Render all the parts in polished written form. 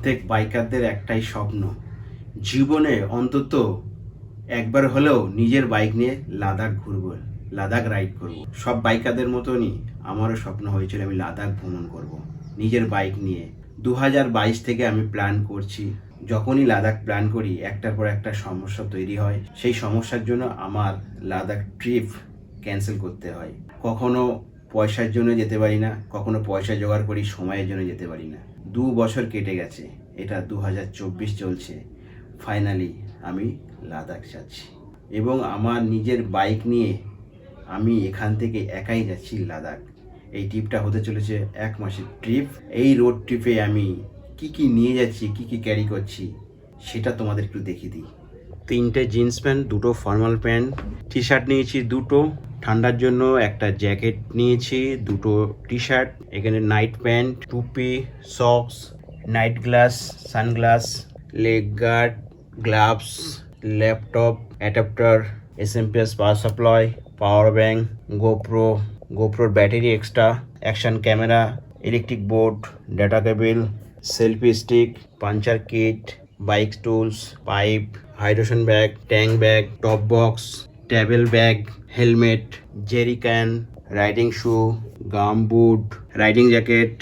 প্রত্যেক বাইকারদের একটাই স্বপ্ন, জীবনে অন্তত একবার হলেও নিজের বাইক নিয়ে লাদাখ ঘুরবো, লাদাখ রাইড করব। সব বাইকারদের মতনই আমারও স্বপ্ন হয়েছিল আমি লাদাখ ভ্রমণ করব নিজের বাইক নিয়ে। 2022 থেকে আমি প্ল্যান করছি। যখনই লাদাখ প্ল্যান করি একটার পর একটা সমস্যা তৈরি হয়, সেই সমস্যার জন্য আমার লাদাখ ট্রিপ ক্যান্সেল করতে হয়। কখনো পয়সার জন্য যেতে পারি না, কখনো পয়সা জোগাড় করি সময়ের জন্য যেতে পারি না। 2 বছর কেটে গেছে, এটা 2024 চলছে। ফাইনালি আমি লাদাখ যাচ্ছি এবং আমার নিজের বাইক নিয়ে আমি এখান থেকে একাই যাচ্ছি লাদাখ। এই ট্রিপটা হতে চলেছে 1 মাসের ট্রিপ। এই রোড ট্রিপে আমি কি নিয়ে যাচ্ছি, কি ক্যারি করছি সেটা তোমাদের একটু দেখিয়ে দিই। 3টে জিন্স প্যান্ট, 2টো ফর্মাল প্যান্ট, টি শার্ট নিয়েছি 2টো, ঠান্ডার জন্য একটা জ্যাকেট নিয়েছি, 2টো টি শার্ট, এখানে নাইট প্যান্ট, টুপি, socks, night glass, sunglass, leg guard, gloves, laptop, adapter, SMPS power supply, power bank, গোপ্রোর battery extra, action camera, electric board, data cable, selfie stick, puncture kit, bike tools, pipe, hydration bag, tank bag, top box, ট্যাবেল bag, helmet, jerry can, riding shoe, gum boot, riding jacket,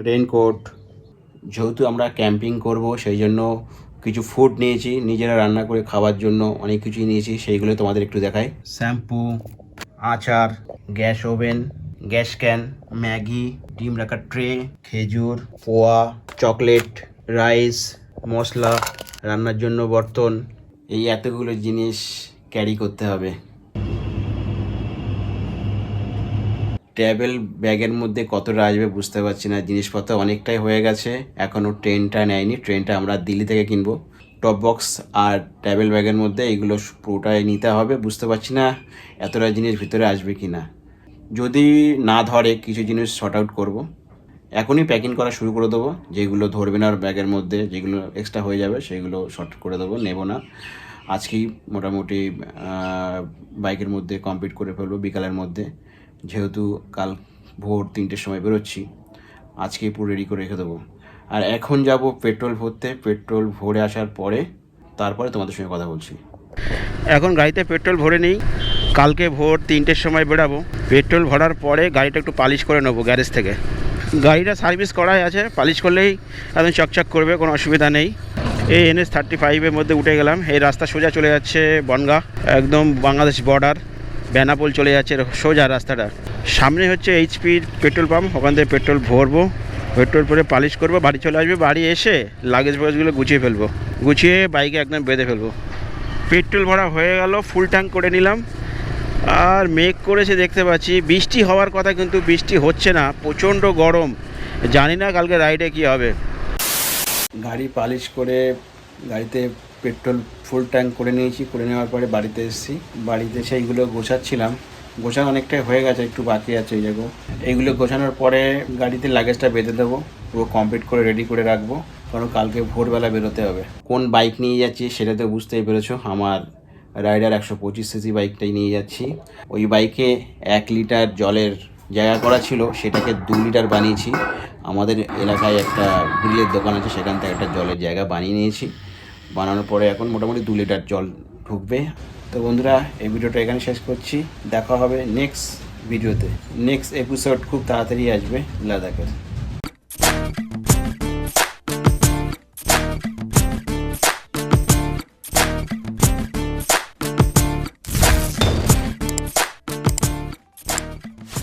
raincoat. যেহেতু আমরা camping করব সেই জন্য কিছু food নিয়েছি, নিজেরা রান্না করে খাওয়ার জন্য অনেক কিছুই নিয়েছি, সেইগুলো তোমাদের একটু দেখাই। শ্যাম্পু, আচার, gas oven, gas can, Maggi, ডিম রাখার ট্রে, খেজুর, পোয়া, চকলেট, রাইস, মশলা, রান্নার জন্য বর্তন, এই এতগুলো জিনিস ক্যারি করতে হবে। ট্রাভেল ব্যাগের মধ্যে কতটা আসবে বুঝতে পারছি না, জিনিসপত্র অনেকটাই হয়ে গেছে। এখনও ট্রেনটা নেয়নি, ট্রেনটা আমরা দিল্লি থেকে কিনবো। টপ বক্স আর ট্রাভেল ব্যাগের মধ্যে এইগুলো পুরোটাই নিতে হবে। বুঝতে পারছি না এতটা জিনিস ভিতরে আসবে কি না। যদি না ধরে কিছু জিনিস শর্ট আউট করবো, এখনই প্যাকিং করা শুরু করে দেবো। যেগুলো ধরবে না ব্যাগের মধ্যে, যেগুলো এক্সট্রা হয়ে যাবে সেগুলো শর্ট করে দেবো, নেব না। আজকেই মোটামুটি বাইকের মধ্যে কমপ্লিট করে ফেলবো বিকালের মধ্যে, যেহেতু কাল ভোর 3টের সময় বেরোচ্ছি। আজকেই পুরো রেডি করে রেখে দেবো। আর এখন যাব পেট্রোল ভরতে। পেট্রোল ভরে আসার পরে তারপরে তোমাদের সঙ্গে কথা বলছি। এখন গাড়িতে পেট্রোল ভরে নিই, কালকে ভোর 3টের সময় বেরাবো। পেট্রোল ভরার পরে গাড়িটা একটু পালিশ করে নেবো গ্যারেজ থেকে। গাড়িটা সার্ভিস করাই আছে, পালিশ করলেই একদম চকচক করবে, কোনো অসুবিধা নেই। এই NH35-এর মধ্যে উঠে গেলাম। এই রাস্তা সোজা চলে যাচ্ছে বনগাঁ, একদম বাংলাদেশ বর্ডার। বেনাপোল চলে যাচ্ছে সোজা রাস্তাটা। সামনে হচ্ছে এইচপির পেট্রোল পাম্প, ওখান থেকে পেট্রোল ভরবো। পেট্রোল ভরে পালিশ করবো, বাড়ি চলে আসবে। বাড়ি এসে লাগেজ ফাগেজগুলো গুছিয়ে ফেলবো, গুছিয়ে বাইকে একদম বেঁধে ফেলবো। পেট্রোল ভরা হয়ে গেল, ফুল ট্যাঙ্ক করে নিলাম। আর মেঘ করেছে দেখতে পাচ্ছি, বৃষ্টি হওয়ার কথা কিন্তু বৃষ্টি হচ্ছে না, প্রচণ্ড গরম। জানি না কালকে রাইডে কি হবে। গাড়ি পালিশ করে গাড়িতে পেট্রোল ফুল ট্যাঙ্ক করে নিয়েছি। করে নেওয়ার পরে বাড়িতে এসেছি। বাড়িতে সেইগুলো গোছাচ্ছিলাম, গোছানো অনেকটাই হয়ে গেছে, একটু বাকি আছে এই জায়গা। এইগুলো গোছানোর পরে গাড়িতে লাগেজটা বেঁধে দেবো, পুরো কমপ্লিট করে রেডি করে রাখবো, কারণ কালকে ভোরবেলা বেরোতে হবে। কোন বাইক নিয়ে যাচ্ছি সেটা তো বুঝতেই পেরেছো, আমার রাইডার 125cc বাইকটাই নিয়ে যাচ্ছি। ওই বাইকে 1 লিটার জলের জায়গা করা ছিল, সেটাকে 2 লিটার বানিয়েছি। আমাদের এলাকায় একটা গ্রিলের দোকান আছে, সেখান থেকে একটা জলের জায়গা বানিয়ে নিয়েছি। বানানোর পরে এখন মোটামুটি 2 লিটার জল ঢুকবে। তো বন্ধুরা, এই ভিডিওটা এখানে শেষ করছি। দেখা হবে নেক্সট ভিডিওতে। নেক্সট এপিসোড খুব তাড়াতাড়ি আসবে লাদাখের।